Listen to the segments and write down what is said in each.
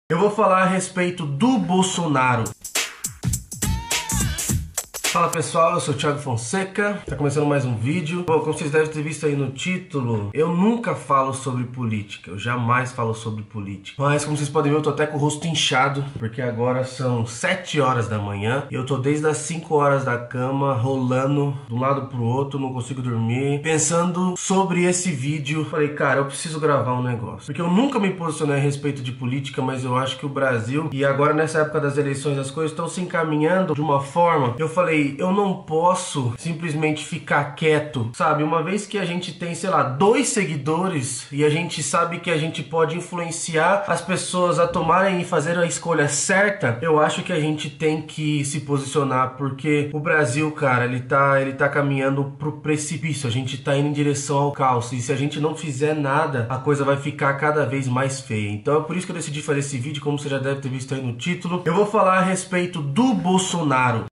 Eu vou falar a respeito do Bolsonaro. Fala pessoal, eu sou o Thiago Fonseca, tá começando mais um vídeo. Bom, como vocês devem ter visto aí no título, eu nunca falo sobre política, eu jamais falo sobre política. Mas como vocês podem ver, eu tô até com o rosto inchado, porque agora são 7 horas da manhã e eu tô desde as 5 horas da cama, rolando de um lado pro outro, não consigo dormir, pensando sobre esse vídeo. Falei, cara, eu preciso gravar um negócio, porque eu nunca me posicionei a respeito de política, mas eu acho que o Brasil, e agora nessa época das eleições, as coisas estão se encaminhando de uma forma, eu falei, eu não posso simplesmente ficar quieto, sabe? Uma vez que a gente tem, sei lá, 2 seguidores e a gente sabe que a gente pode influenciar as pessoas a tomarem e fazer a escolha certa, eu acho que a gente tem que se posicionar, porque o Brasil, cara, ele tá caminhando pro precipício, a gente tá indo em direção ao caos, e se a gente não fizer nada, a coisa vai ficar cada vez mais feia. Então é por isso que eu decidi fazer esse vídeo, como você já deve ter visto aí no título. Eu vou falar a respeito do Bolsonaro.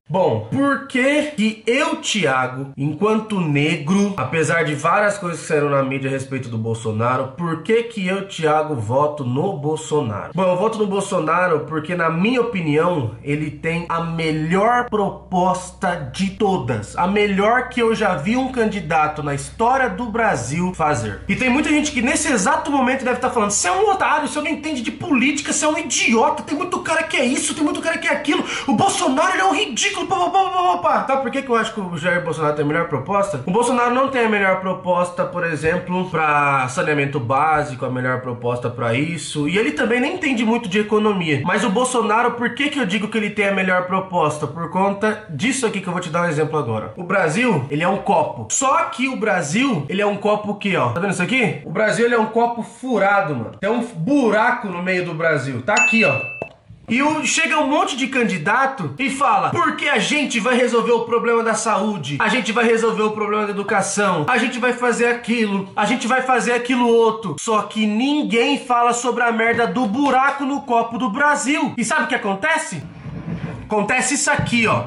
Bom, por que eu, Thiago, enquanto negro, apesar de várias coisas que saíram na mídia a respeito do Bolsonaro, por que eu, Thiago, voto no Bolsonaro? Bom, eu voto no Bolsonaro porque, na minha opinião, ele tem a melhor proposta de todas. A melhor que eu já vi um candidato na história do Brasil fazer. E tem muita gente que nesse exato momento deve estar falando: você é um otário, você não entende de política, você é um idiota, tem muito cara que é isso, tem muito cara que é aquilo. O Bolsonaro, ele é um ridículo. Sabe por que eu acho que o Jair Bolsonaro tem a melhor proposta? O Bolsonaro não tem a melhor proposta, por exemplo, para saneamento básico, a melhor proposta para isso, e ele também nem entende muito de economia. Mas o Bolsonaro, por que eu digo que ele tem a melhor proposta? Por conta disso aqui que eu vou te dar um exemplo agora. O Brasil, ele é um copo. Só que o Brasil, ele é um copo aqui, ó. Tá vendo isso aqui? O Brasil, ele é um copo furado, mano. Tem um buraco no meio do Brasil. Tá aqui, ó. E chega um monte de candidato e fala: porque a gente vai resolver o problema da saúde, a gente vai resolver o problema da educação, a gente vai fazer aquilo, a gente vai fazer aquilo outro. Só que ninguém fala sobre a merda do buraco no copo do Brasil. E sabe o que acontece? Acontece isso aqui, ó.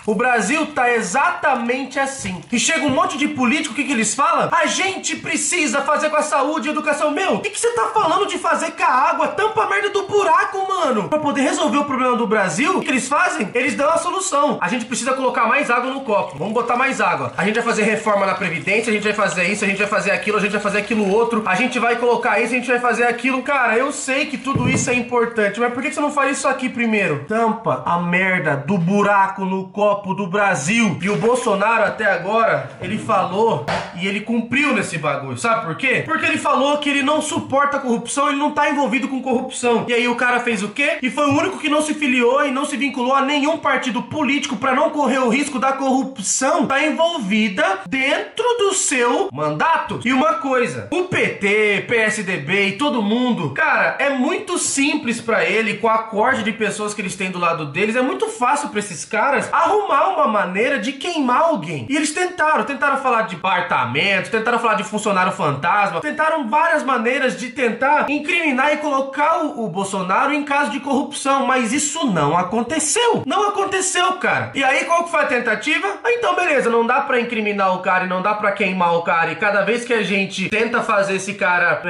O Brasil tá exatamente assim. E chega um monte de político, o que eles falam? A gente precisa fazer com a saúde e a educação. Meu, o que você tá falando de fazer com a água? Tampa a merda do buraco, mano. Pra poder resolver o problema do Brasil, o que eles fazem? Eles dão a solução. A gente precisa colocar mais água no copo. Vamos botar mais água. A gente vai fazer reforma na Previdência, a gente vai fazer isso, a gente vai fazer aquilo, a gente vai fazer aquilo outro. A gente vai colocar isso, a gente vai fazer aquilo. Cara, eu sei que tudo isso é importante, mas por que você não faz isso aqui primeiro? Tampa a merda do buraco no copo do Brasil. E o Bolsonaro até agora, ele falou e ele cumpriu nesse bagulho. Sabe por quê? Porque ele falou que ele não suporta a corrupção, ele não tá envolvido com corrupção. E aí o cara fez o quê? E foi o único que não se filiou e não se vinculou a nenhum partido político pra não correr o risco da corrupção tá envolvida dentro do seu mandato. E uma coisa, o PT, PSDB e todo mundo, cara, é muito simples pra ele, com a corte de pessoas que eles têm do lado deles, é muito fácil pra esses caras arrumar uma maneira de queimar alguém. E eles tentaram falar de apartamento, tentaram falar de funcionário fantasma, tentaram várias maneiras de tentar incriminar e colocar o Bolsonaro em caso de corrupção, mas isso não aconteceu. Não aconteceu, cara. E aí qual que foi a tentativa? Então beleza, não dá pra incriminar o cara e não dá pra queimar o cara, e cada vez que a gente tenta fazer esse cara,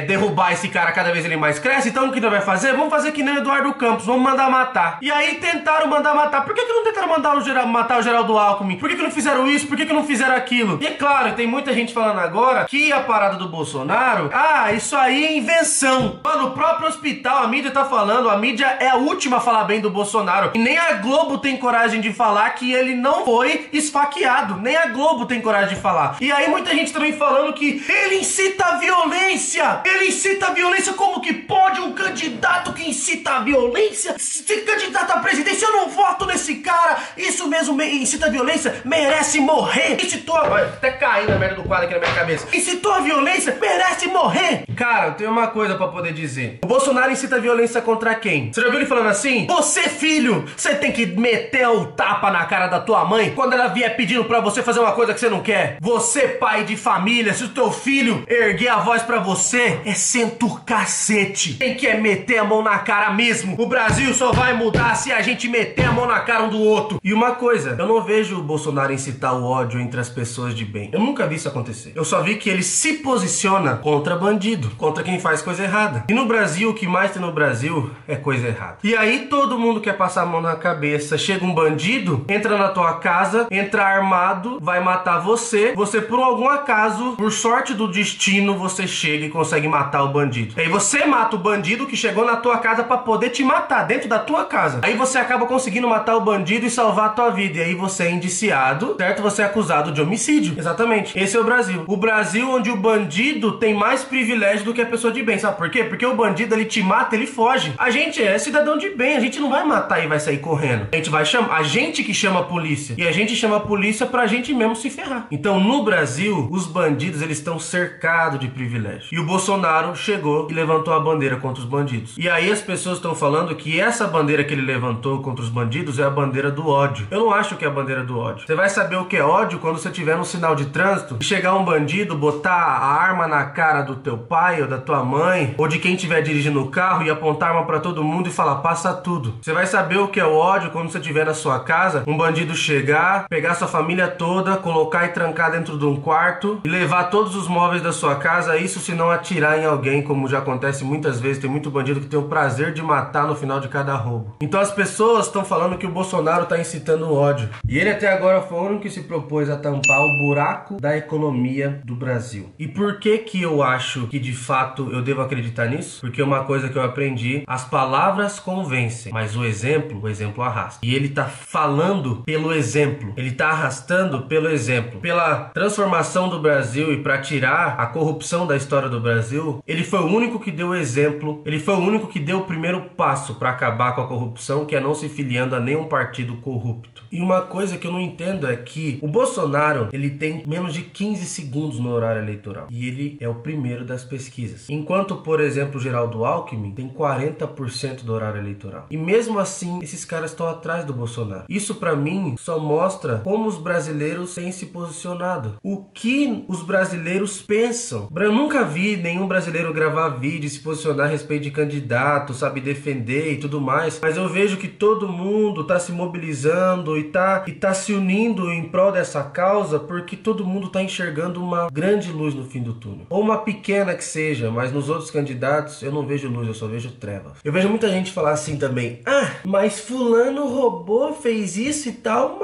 derrubar esse cara, cada vez ele mais cresce, então o que nós vai fazer? Vamos fazer que nem o Eduardo Campos, vamos mandar matar. E aí tentaram mandar matar. Por que não tentaram matar o Geraldo Alckmin? Por que não fizeram isso? Por que não fizeram aquilo? E é claro, tem muita gente falando agora que a parada do Bolsonaro, isso aí é invenção. Mano, o próprio hospital, a mídia tá falando, a mídia é a última a falar bem do Bolsonaro. E nem a Globo tem coragem de falar que ele não foi esfaqueado. Nem a Globo tem coragem de falar. E aí muita gente também falando que ele incita a violência. Ele incita a violência. Como que pode um candidato que incita a violência ser candidato à presidência? Eu não voto nesse cara. Isso mesmo, incita a violência, merece morrer. Incitou a... Olha, até caindo a merda do quadro aqui na minha cabeça. Incitou a violência, merece morrer. Cara, eu tenho uma coisa pra poder dizer. O Bolsonaro incita a violência contra quem? Você já viu ele falando assim? Você, filho, você tem que meter o tapa na cara da tua mãe quando ela vier pedindo pra você fazer uma coisa que você não quer. Você, pai de família, se o teu filho erguer a voz pra você, você é senta o cacete. Quem quer meter a mão na cara mesmo? O Brasil só vai mudar se a gente meter a mão na cara um do outro. E uma coisa, eu não vejo o Bolsonaro incitar o ódio entre as pessoas de bem. Eu nunca vi isso acontecer. Eu só vi que ele se posiciona contra bandido, contra quem faz coisa errada. E no Brasil, o que mais tem no Brasil é coisa errada. E aí todo mundo quer passar a mão na cabeça. Chega um bandido, entra na tua casa, entra armado, vai matar você. Você, por algum acaso, por sorte do destino, você chega e consegue matar o bandido. Aí você mata o bandido que chegou na tua casa pra poder te matar, dentro da tua casa. Aí você acaba conseguindo matar o bandido e salvar a tua vida. E aí você é indiciado, certo? Você é acusado de homicídio. Exatamente. Esse é o Brasil. O Brasil onde o bandido tem mais privilégio do que a pessoa de bem. Sabe por quê? Porque o bandido, ele te mata, ele foge. A gente é cidadão de bem. A gente não vai matar e vai sair correndo. A gente vai chamar... A gente que chama a polícia. E a gente chama a polícia pra gente mesmo se ferrar. Então, no Brasil, os bandidos, eles estão cercados de privilégio. E o Bolsonaro chegou e levantou a bandeira contra os bandidos. E aí as pessoas estão falando que essa bandeira que ele levantou contra os bandidos é a bandeira do ódio. Eu não acho que é a bandeira do ódio. Você vai saber o que é ódio quando você tiver no sinal de trânsito e chegar um bandido, botar a arma na cara do teu pai ou da tua mãe ou de quem estiver dirigindo o carro e apontar a arma pra todo mundo e falar, passa tudo. Você vai saber o que é o ódio quando você estiver na sua casa, um bandido chegar, pegar sua família toda, colocar e trancar dentro de um quarto e levar todos os móveis da sua casa, isso se não atirar em alguém, como já acontece muitas vezes. Tem muito bandido que tem o prazer de matar no final de cada roubo. Então as pessoas estão falando que o Bolsonaro está incitando o ódio. E ele até agora foi o único que se propôs a tampar o buraco da economia do Brasil. E por que que eu acho que de fato eu devo acreditar nisso? Porque uma coisa que eu aprendi, as palavras convencem, mas o exemplo arrasta. E ele tá falando pelo exemplo. Ele tá arrastando pelo exemplo. Pela transformação do Brasil e para tirar a corrupção da história do Brasil, ele foi o único que deu o exemplo. Ele foi o único que deu o primeiro passo para acabar com a corrupção, que é não se filiando a nenhum partido corrupto. E uma coisa que eu não entendo é que o Bolsonaro, ele tem menos de 15 segundos no horário eleitoral. E ele é o primeiro das pesquisas. Enquanto, por exemplo, o Geraldo Alckmin tem 40% do horário eleitoral. E mesmo assim, esses caras estão atrás do Bolsonaro. Isso pra mim só mostra como os brasileiros têm se posicionado. O que os brasileiros pensam. Eu nunca vi nenhum brasileiro gravar vídeo e se posicionar a respeito de candidato, sabe, defender e tudo mais. Mas eu vejo que todo mundo tá se mobilizando e tá se unindo em prol dessa causa, porque todo mundo tá enxergando uma grande luz no fim do túnel. Ou uma pequena que seja, mas nos outros candidatos eu não vejo luz, eu só vejo trevas. Eu vejo muita gente falar assim também, mas fulano roubou, fez isso e tal,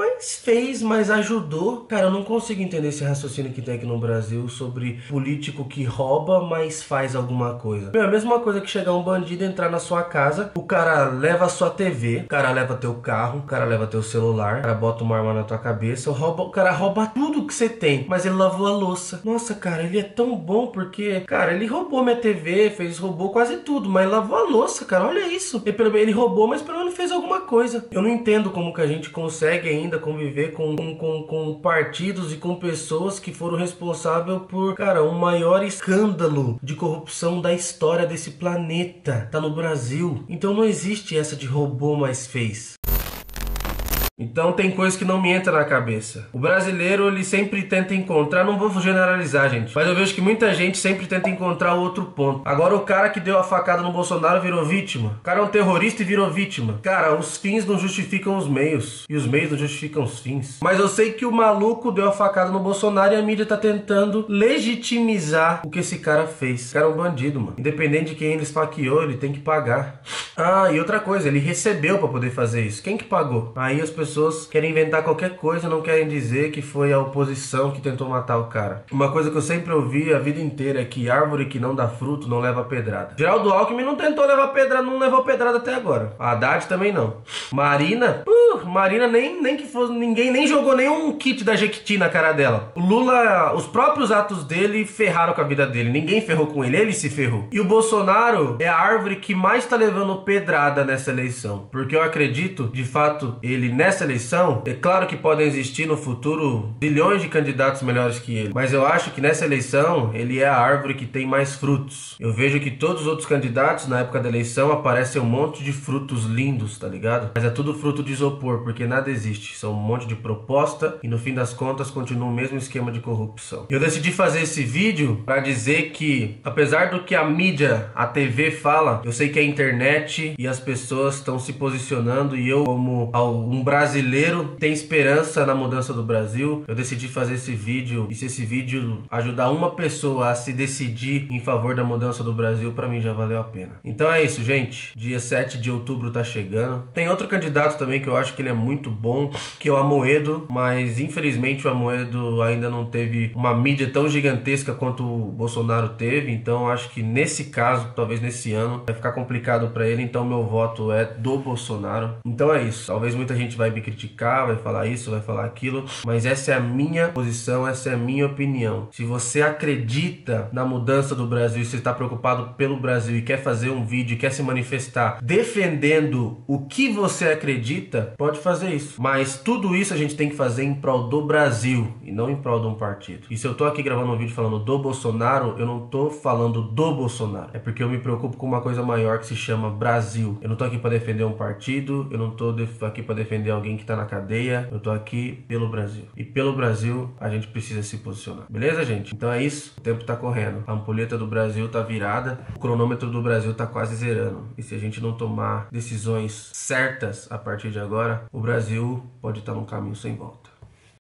mas ajudou. Cara, eu não consigo entender esse raciocínio que tem aqui no Brasil sobre político que rouba, mas faz alguma coisa. É a mesma coisa que chegar um bandido, entrar na sua casa, o cara leva a sua TV, o cara leva teu carro, o cara leva teu celular, o cara bota uma arma na tua cabeça, o cara rouba tudo que você tem, mas ele lavou a louça. Nossa, cara, ele é tão bom porque, cara, ele roubou minha TV, roubou quase tudo, mas lavou a louça, cara, olha isso. Ele roubou, mas pelo menos fez alguma coisa. Eu não entendo como que a gente consegue ainda conviver com partidos e com pessoas que foram responsáveis por, cara, o maior escândalo de corrupção da história desse planeta. Tá no Brasil. Então não existe essa de roubou, mas fez. Então tem coisa que não me entra na cabeça. O brasileiro, ele sempre tenta encontrar, não vou generalizar, gente, mas eu vejo que muita gente sempre tenta encontrar outro ponto. Agora o cara que deu a facada no Bolsonaro virou vítima. O cara é um terrorista e virou vítima. Cara, os fins não justificam os meios, e os meios não justificam os fins. Mas eu sei que o maluco deu a facada no Bolsonaro e a mídia tá tentando legitimizar o que esse cara fez. O cara é um bandido, mano. Independente de quem ele esfaqueou, ele tem que pagar. E outra coisa, ele recebeu pra poder fazer isso. Quem que pagou? Aí as pessoas querem inventar qualquer coisa, não querem dizer que foi a oposição que tentou matar o cara. Uma coisa que eu sempre ouvi a vida inteira é que árvore que não dá fruto não leva pedrada. Geraldo Alckmin não tentou levar pedrada, não levou pedrada até agora. A Haddad também não. Marina nem que fosse, ninguém nem jogou nenhum kit da Jequiti na cara dela. O Lula, os próprios atos dele ferraram com a vida dele. Ninguém ferrou com ele se ferrou. E o Bolsonaro é a árvore que mais tá levando pedrada nessa eleição, porque eu acredito, de fato, ele nessa eleição, é claro que podem existir no futuro bilhões de candidatos melhores que ele, mas eu acho que nessa eleição ele é a árvore que tem mais frutos. Eu vejo que todos os outros candidatos na época da eleição aparecem um monte de frutos lindos, tá ligado? Mas é tudo fruto de isopor, porque nada existe, são um monte de proposta e no fim das contas continua o mesmo esquema de corrupção. Eu decidi fazer esse vídeo para dizer que, apesar do que a mídia, a TV fala, eu sei que a internet e as pessoas estão se posicionando e eu, como um brasileiro, tenho esperança na mudança do Brasil. Eu decidi fazer esse vídeo e se esse vídeo ajudar uma pessoa a se decidir em favor da mudança do Brasil, para mim já valeu a pena. Então é isso, gente. Dia 7 de outubro tá chegando. Tem outro candidato também que eu acho que ele é muito bom, que é o Amoedo, mas infelizmente o Amoedo ainda não teve uma mídia tão gigantesca quanto o Bolsonaro teve, então acho que nesse caso, talvez nesse ano, vai ficar complicado para ele, então meu voto é do Bolsonaro. Então é isso. Talvez muita gente vai me criticar, vai falar isso, vai falar aquilo, mas essa é a minha posição, essa é a minha opinião. Se você acredita na mudança do Brasil, se você está preocupado pelo Brasil e quer fazer um vídeo, quer se manifestar defendendo o que você acredita, pode fazer isso. Mas tudo isso a gente tem que fazer em prol do Brasil e não em prol de um partido. E se eu tô aqui gravando um vídeo falando do Bolsonaro, eu não tô falando do Bolsonaro. É porque eu me preocupo com uma coisa maior que se chama Brasil. Eu não tô aqui para defender um partido, eu não tô aqui para defender alguém que tá na cadeia, eu tô aqui pelo Brasil. E pelo Brasil a gente precisa se posicionar. Beleza, gente? Então é isso. O tempo tá correndo. A ampulheta do Brasil tá virada. O cronômetro do Brasil tá quase zerando. E se a gente não tomar decisões certas a partir de agora, o Brasil pode estar num caminho sem volta.